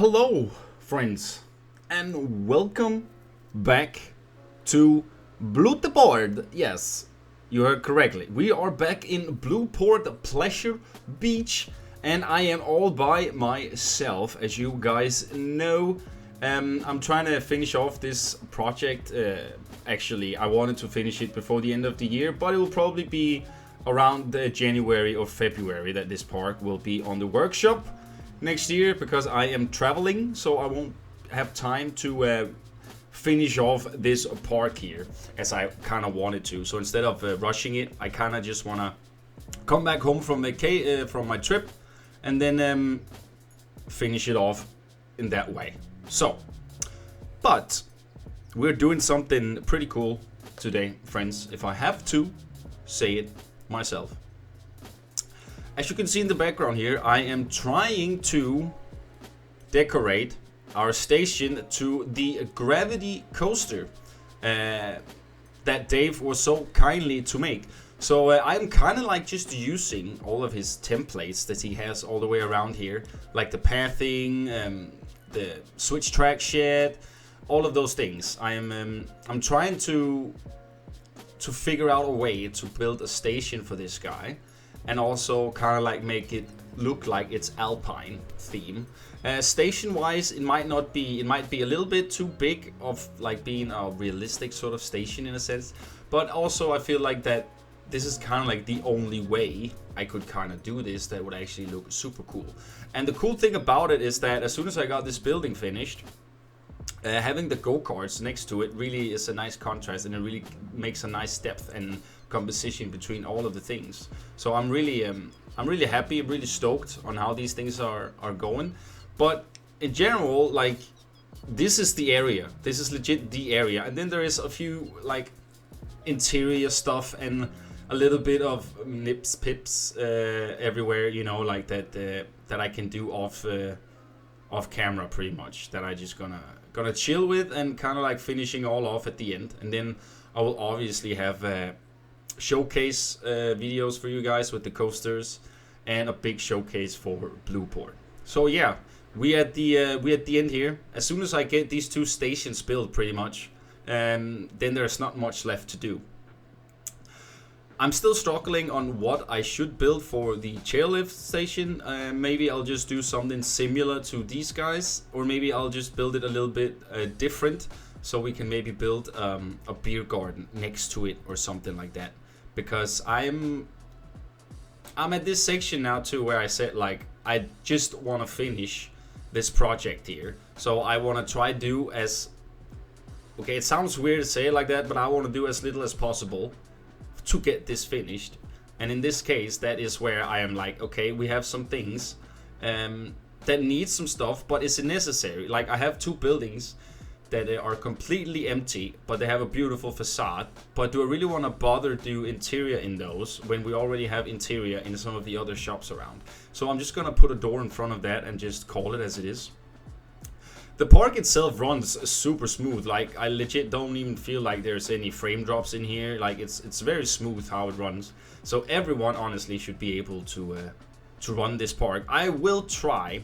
Hello, friends, and welcome back to Blueport. Yes, you heard correctly. We are back in Blueport Pleasure Beach, and I am all by myself, as you guys know. I'm trying to finish off this project. Actually, I wanted to finish it before the end of the year, but it will probably be around January or February that this park will be on the workshop next year, because I am traveling, so I won't have time to finish off this park here as I kind of wanted to. So instead of rushing it, I kind of just want to come back home from my trip and then finish it off in that way. So, but we're doing something pretty cool today, friends, if I have to say it myself. As you can see in the background here, I am trying to decorate our station to the gravity coaster that Dave was so kindly to make. So I'm kind of like just using all of his templates that he has all the way around here, like the pathing, the switch track shed, all of those things. I'm trying to figure out a way to build a station for this guy, and also kind of like make it look like it's Alpine theme. Station wise, it might be a little bit too big of like being a realistic sort of station in a sense, but also I feel like that this is kind of like the only way I could kind of do this that would actually look super cool. And the cool thing about it is that as soon as I got this building finished, having the go-karts next to it really is a nice contrast, and it really makes a nice depth and composition between all of the things. So I'm really happy, I'm really stoked on how these things are going. But in general, like, this is the area. This is legit the area. And then there is a few like interior stuff and a little bit of nips pips everywhere, you know, like that I can do off camera pretty much, that I just gonna chill with and kind of like finishing all off at the end. And then I will obviously have showcase videos for you guys with the coasters and a big showcase for Blueport. So yeah, we at the end here. As soon as I get these two stations built pretty much, then there's not much left to do. I'm still struggling on what I should build for the chairlift station. Maybe I'll just do something similar to these guys, or maybe I'll just build it a little bit different, so we can maybe build a beer garden next to it or something like that. Because I'm at this section now too, where I said like I just want to finish this project here. So I want to try do as, okay, it sounds weird to say it like that, but I want to do as little as possible to get this finished. And in this case, that is where I am like, okay, we have some things that need some stuff, but is it necessary? Like, I have two buildings that are completely empty, but they have a beautiful facade. But do I really want to bother do interior in those when we already have interior in some of the other shops around? So I'm just gonna put a door in front of that and just call it as it is. The park itself runs super smooth. Like, I legit don't even feel like there's any frame drops in here. Like, it's very smooth how it runs. So everyone honestly should be able to run this park. I will try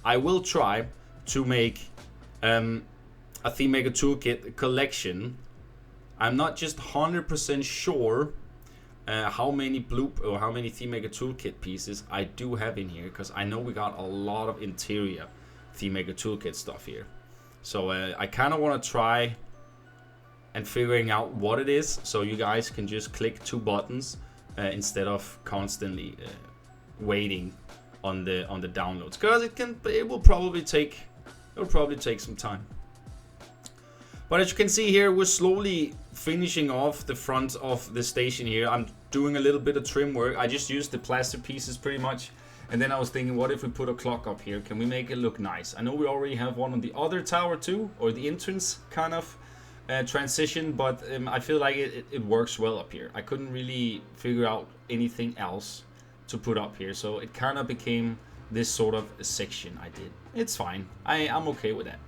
to make a Theme Maker Toolkit collection. I'm not just 100% sure how many Theme Maker Toolkit pieces I do have in here, because I know we got a lot of interior Theme Maker Toolkit stuff here. So I kind of want to try and figuring out what it is, so you guys can just click two buttons instead of constantly waiting on the downloads, because it will probably take some time. But as you can see here, we're slowly finishing off the front of the station here. I'm doing a little bit of trim work. I just used the plastic pieces pretty much. And then I was thinking, what if we put a clock up here? Can we make it look nice? I know we already have one on the other tower too, or the entrance kind of transition, but I feel like it works well up here. I couldn't really figure out anything else to put up here, so it kind of became this sort of a section I did. It's fine. I'm okay with that.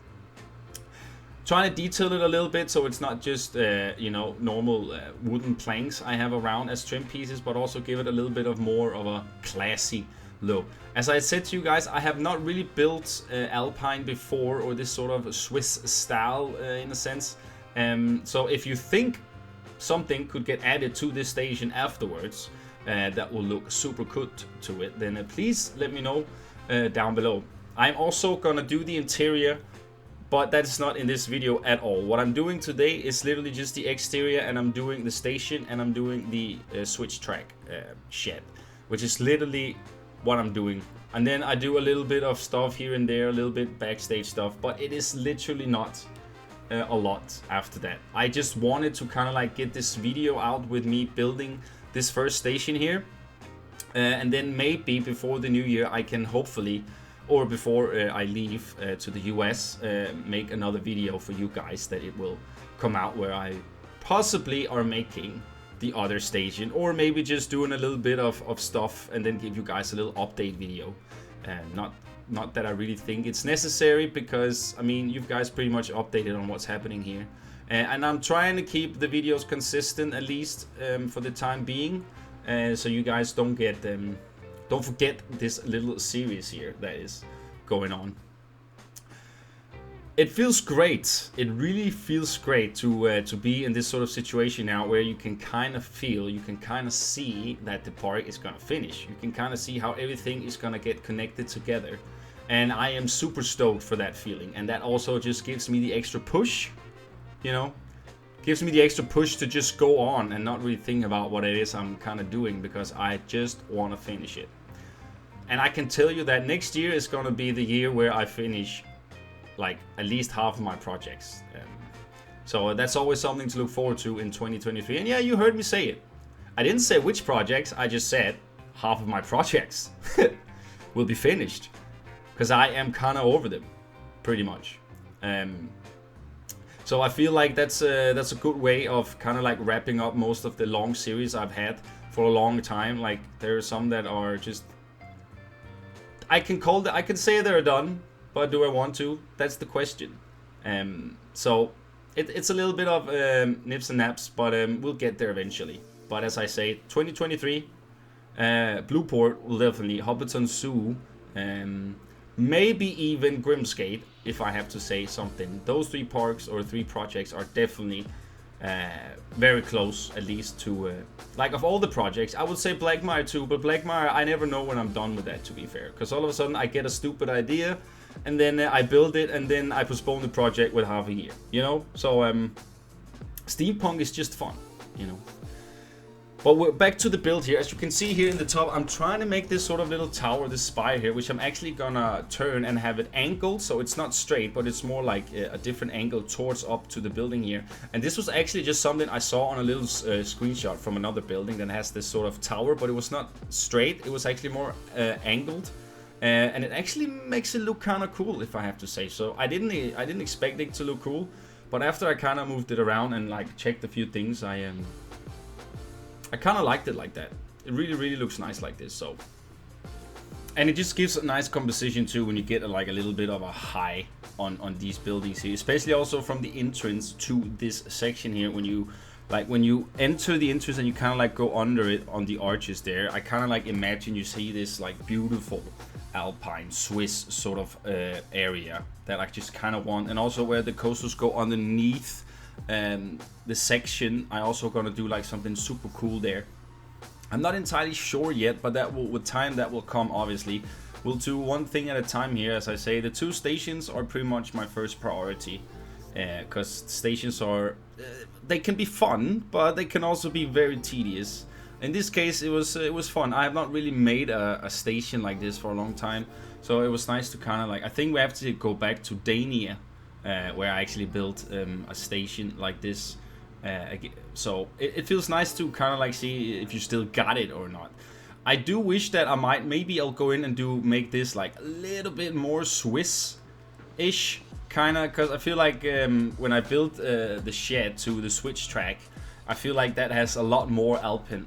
Trying to detail it a little bit so it's not just normal wooden planks I have around as trim pieces, but also give it a little bit of more of a classy low. As I said to you guys, I have not really built Alpine before, or this sort of Swiss style in a sense. So if you think something could get added to this station afterwards that will look super good to it, then please let me know down below. I'm also gonna do the interior, but that's not in this video at all. What I'm doing today is literally just the exterior, and I'm doing the station, and I'm doing the switch track shed, which is literally what I'm doing. And then I do a little bit of stuff here and there, a little bit backstage stuff, but it is literally not a lot after that. I just wanted to kind of like get this video out with me building this first station here, and then maybe before the new year I can hopefully, or before I leave to the US, make another video for you guys that it will come out where I possibly are making the other station, or maybe just doing a little bit of stuff and then give you guys a little update video. Not that I really think it's necessary, because I mean, you guys pretty much updated on what's happening here, and I'm trying to keep the videos consistent, at least for the time being, so you guys don't get don't forget this little series here that is going on. It feels great. It really feels great to be in this sort of situation now, where you can kind of feel, you can kind of see that the park is gonna finish. You can kind of see how everything is gonna get connected together, and I am super stoked for that feeling. And that also just gives me the extra push, you know, gives me the extra push to just go on and not really think about what it is I'm kind of doing, because I just want to finish it. And I can tell you that next year is gonna be the year where I finish like at least half of my projects. So that's always something to look forward to in 2023. And yeah, you heard me say it. I didn't say which projects, I just said half of my projects will be finished, because I am kind of over them, pretty much. So I feel like that's a good way of kind of like wrapping up most of the long series I've had for a long time. Like, there are some that are just, I can say they're done, but do I want to? That's the question. So it's a little bit of nips and naps, but we'll get there eventually. But as I say, 2023, Blueport will definitely, Hobbiton Zoo, maybe even Grimsgate, if I have to say something. Those three parks or three projects are definitely very close, at least to, like, of all the projects, I would say Blackmire too, but Blackmire, I never know when I'm done with that, to be fair. Because all of a sudden I get a stupid idea, and then I build it, and then I postpone the project with half a year, you know? So, steampunk is just fun, you know? But we're back to the build here. As you can see here in the top, I'm trying to make this sort of little tower, this spire here, which I'm actually gonna turn and have it angled, so it's not straight, but it's more like a different angle towards up to the building here. And this was actually just something I saw on a little screenshot from another building that has this sort of tower, but it was not straight, it was actually more angled. And it actually makes it look kind of cool, if I have to say so. I didn't expect it to look cool, but after I kind of moved it around and like checked a few things, I kind of liked it like that. It really looks nice like this. So, and it just gives a nice composition too when you get like a little bit of a high on these buildings here, especially also from the entrance to this section here. When you enter the entrance and you kind of like go under it on the arches there, I kind of like imagine you see this like beautiful Alpine Swiss sort of area that I just kind of want. And also where the coasters go underneath the section, I also gonna do like something super cool there. I'm not entirely sure yet, but that will, with time, that will come. Obviously, we'll do one thing at a time here. As I say, the two stations are pretty much my first priority, because stations are they can be fun, but they can also be very tedious. In this case, it was fun. I have not really made a station like this for a long time, so it was nice to kind of like, I think we have to go back to Dania, where I actually built a station like this. So it feels nice to kind of like see if you still got it or not. I do wish that maybe I'll go in and make this like a little bit more Swiss-ish, kind of, because I feel like when I built the shed to the switch track, I feel like that has a lot more Alpine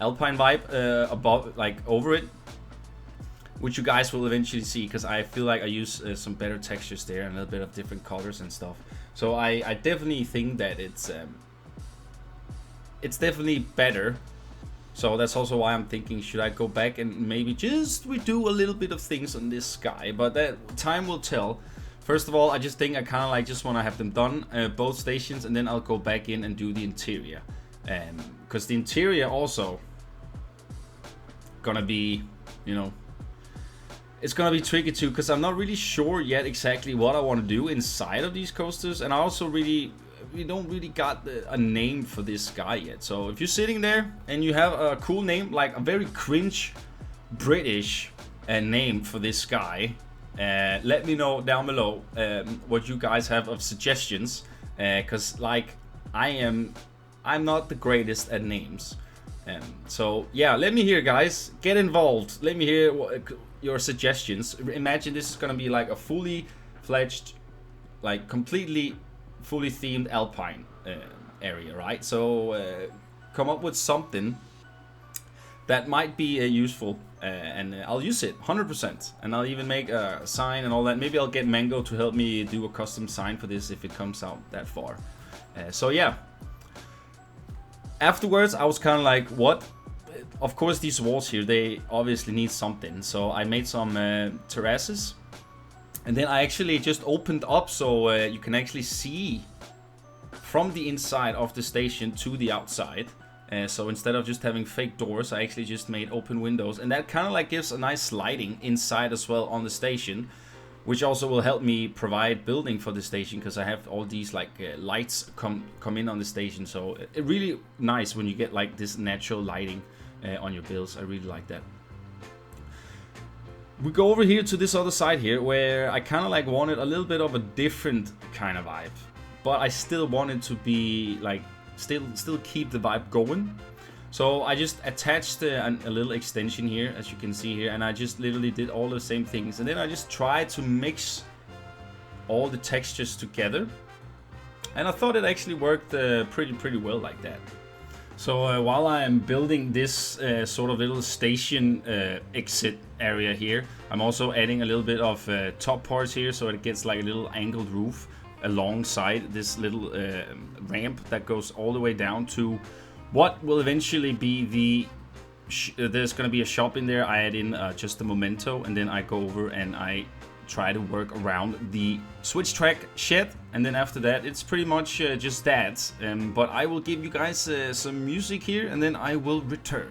vibe above, like over it, which you guys will eventually see, because I feel like I use some better textures there and a little bit of different colors and stuff. So I definitely think that it's definitely better So that's also why I'm thinking, should I go back and maybe just redo a little bit of things on this sky? But that time will tell. First of all, I just think I kind of like just want to have them done, both stations, and then I'll go back in and do the interior. Because the interior also gonna be, you know, it's gonna be tricky too, because I'm not really sure yet exactly what I want to do inside of these coasters, and I also we don't really got a name for this guy yet. So if you're sitting there and you have a cool name, like a very cringe British name for this guy, let me know down below what you guys have of suggestions, because like I'm not the greatest at names. So yeah, let me hear, guys, get involved. Let me hear your suggestions. Imagine this is gonna be like a fully fledged, like completely fully themed alpine area, right? So come up with something that might be useful, and I'll use it 100%, and I'll even make a sign and all that. Maybe I'll get Mango to help me do a custom sign for this if it comes out that far. So yeah, afterwards I was kind of like, what? Of course these walls here, they obviously need something, so I made some terraces. And then I actually just opened up so you can actually see from the inside of the station to the outside. So instead of just having fake doors, I actually just made open windows. And that kind of like gives a nice lighting inside as well on the station, which also will help me provide building for the station, because I have all these like lights come in on the station. So it really nice when you get like this natural lighting on your builds. I really like that. We go over here to this other side here, where I kind of like wanted a little bit of a different kind of vibe, but I still wanted to be like still keep the vibe going. So I just attached a little extension here, as you can see here, and I just literally did all the same things, and then I just tried to mix all the textures together, and I thought it actually worked pretty well like that. So while I am building this sort of little station exit area here, I'm also adding a little bit of top parts here, so it gets like a little angled roof alongside this little ramp that goes all the way down to what will eventually be the there's gonna be a shop in there. I add in just a memento, and then I go over and I try to work around the switch track shed, and then after that it's pretty much just that. But I will give you guys some music here, and then I will return.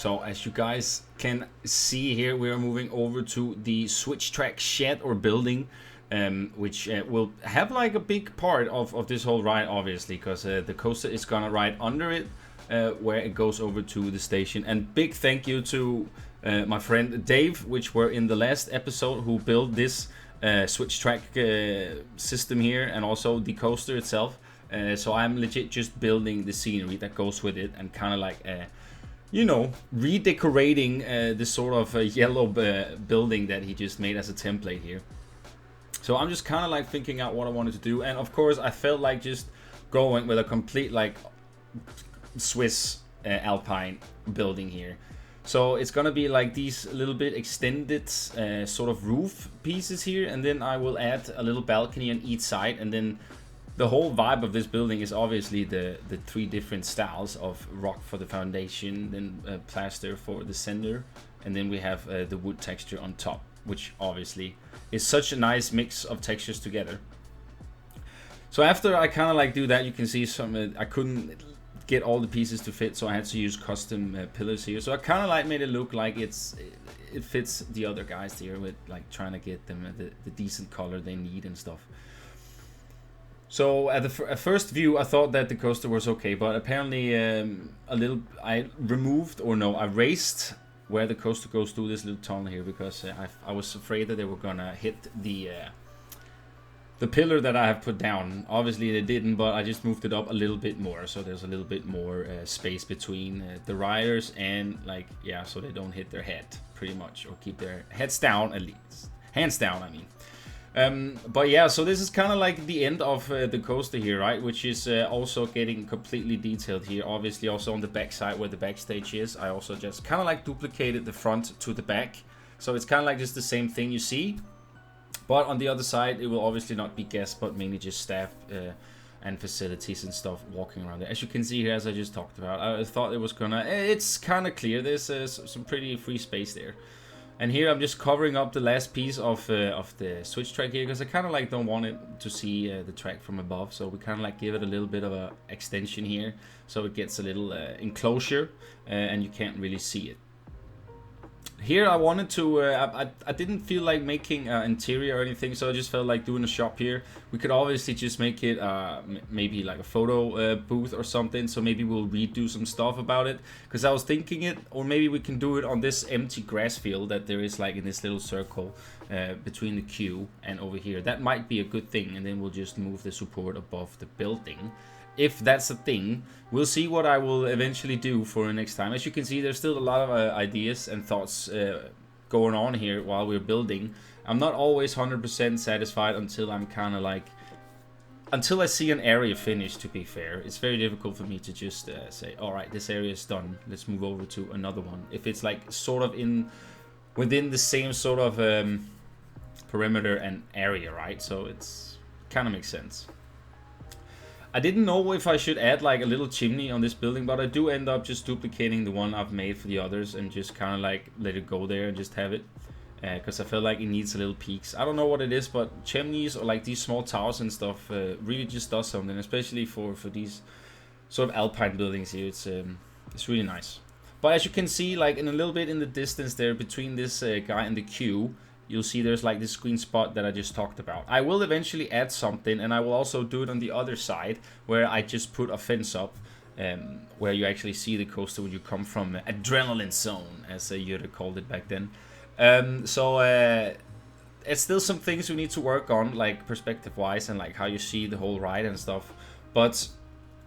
So as you guys can see here, we are moving over to the switch track shed or building, which will have like a big part of this whole ride, obviously, because the coaster is gonna ride under it, where it goes over to the station. And big thank you to my friend Dave, which were in the last episode, who built this switch track system here, and also the coaster itself. So I'm legit just building the scenery that goes with it, and kind of like you know, redecorating this sort of yellow building that he just made as a template here. So I'm just kind of like thinking out what I wanted to do, and of course I felt like just going with a complete like Swiss Alpine building here. So it's gonna be like these little bit extended sort of roof pieces here, and then I will add a little balcony on each side, and then the whole vibe of this building is obviously the three different styles of rock for the foundation, then plaster for the center, and then we have the wood texture on top, which obviously is such a nice mix of textures together. So after I kind of like do that, you can see some I couldn't get all the pieces to fit, so I had to use custom pillars here. So I kind of like made it look like it fits the other guys here, with like trying to get them the decent color they need and stuff. So at first view, I thought that the coaster was okay, but apparently I raised where the coaster goes through this little tunnel here, because I was afraid that they were gonna hit the pillar that I have put down. Obviously they didn't, but I just moved it up a little bit more, so there's a little bit more space between the riders, and like, yeah, so they don't hit their head pretty much, or keep their heads down, at least hands down, I mean. But yeah, so this is kind of like the end of the coaster here, right? Which is also getting completely detailed here. Obviously also on the back side where the backstage is, I also just kind of like duplicated the front to the back. So it's kind of like just the same thing you see. But on the other side, it will obviously not be guests, but mainly just staff and facilities and stuff walking around there. As you can see here, as I just talked about, I thought it was gonna... It's kind of clear. There's some pretty free space there. And here I'm just covering up the last piece of the switch track here, because I kind of like don't want it to see the track from above. So we kind of like give it a little bit of a extension here, so it gets a little enclosure and you can't really see it. Here I wanted to, I didn't feel like making interior or anything, so I just felt like doing a shop here. We could obviously just make it maybe like a photo booth or something, so maybe we'll redo some stuff about it, because I was thinking it, or maybe we can do it on this empty grass field that there is like in this little circle between the queue and over here. That might be a good thing, and then we'll just move the support above the building. If that's a thing, we'll see what I will eventually do for next time. As you can see, there's still a lot of ideas and thoughts going on here while we're building. I'm not always 100% satisfied until I'm kind of like... Until I see an area finished, to be fair. It's very difficult for me to just say, alright, this area is done, let's move over to another one. If it's like sort of within the same sort of perimeter and area, right? So it's kind of makes sense. I didn't know if I should add like a little chimney on this building, but I do end up just duplicating the one I've made for the others and just kind of like let it go there and just have it. Because I feel like it needs a little peaks. I don't know what it is, but chimneys or like these small towers and stuff really just does something, especially for these sort of alpine buildings here. It's really nice. But as you can see, like in a little bit in the distance there between this guy and the queue, you'll see there's like this green spot that I just talked about. I will eventually add something, and I will also do it on the other side where I just put a fence up where you actually see the coaster when you come from Adrenaline Zone, as Jure called it back then. It's still some things we need to work on, like perspective wise and like how you see the whole ride and stuff, but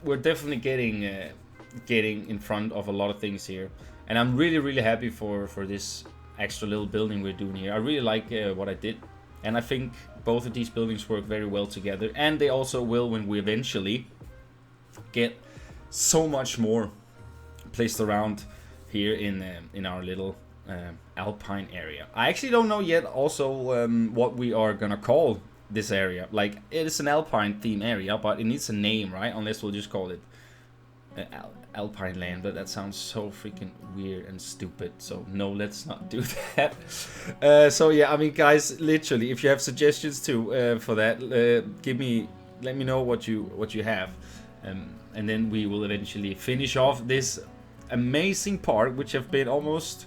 we're definitely getting in front of a lot of things here, and I'm really happy for this extra little building we're doing here. I really like what I did, and I think both of these buildings work very well together, and they also will when we eventually get so much more placed around here in our little alpine area. I actually don't know yet also what we are gonna call this area. Like, it is an alpine theme area, but it needs a name, right? Unless we'll just call it Alpine Land, but that sounds so freaking weird and stupid, so no, let's not do that. So yeah, I mean, guys, literally, if you have suggestions too for that, let me know what you have, and then we will eventually finish off this amazing park, which have been almost...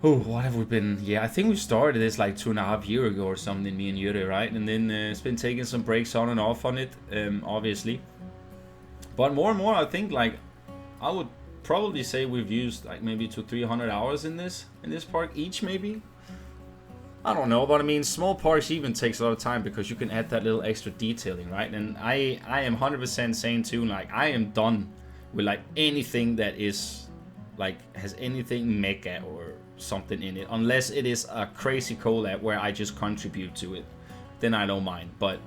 Oh, what have we been? Yeah, I think we started this like 2.5 years ago or something, me and Yuri, right? And then it's been taking some breaks on and off on it, obviously. But more and more, I think, like, I would probably say we've used like maybe 200-300 hours in this park each, maybe. I don't know, but I mean, small parks even takes a lot of time because you can add that little extra detailing, right? And I am 100% saying too, like, I am done with like anything that is like has anything mega or something in it, unless it is a crazy collab where I just contribute to it, then I don't mind. But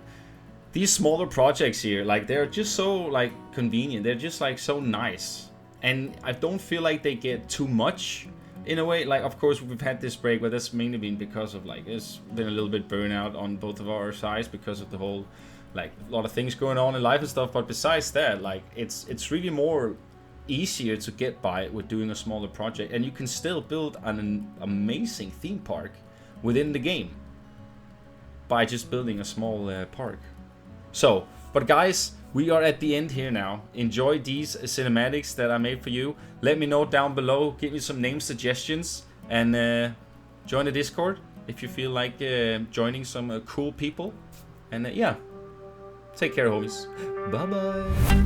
these smaller projects here, like, they're just so like convenient, they're just like so nice, and I don't feel like they get too much in a way. Like, of course we've had this break, but that's mainly been because of like, there's been a little bit burnout on both of our sides because of the whole, like, a lot of things going on in life and stuff. But besides that, like, it's really more easier to get by with doing a smaller project, and you can still build an amazing theme park within the game by just building a small park. So, but guys, we are at the end here now. Enjoy these cinematics that I made for you. Let me know down below, give me some name suggestions, and join the Discord if you feel like joining some cool people. And yeah, take care, homies. Bye bye.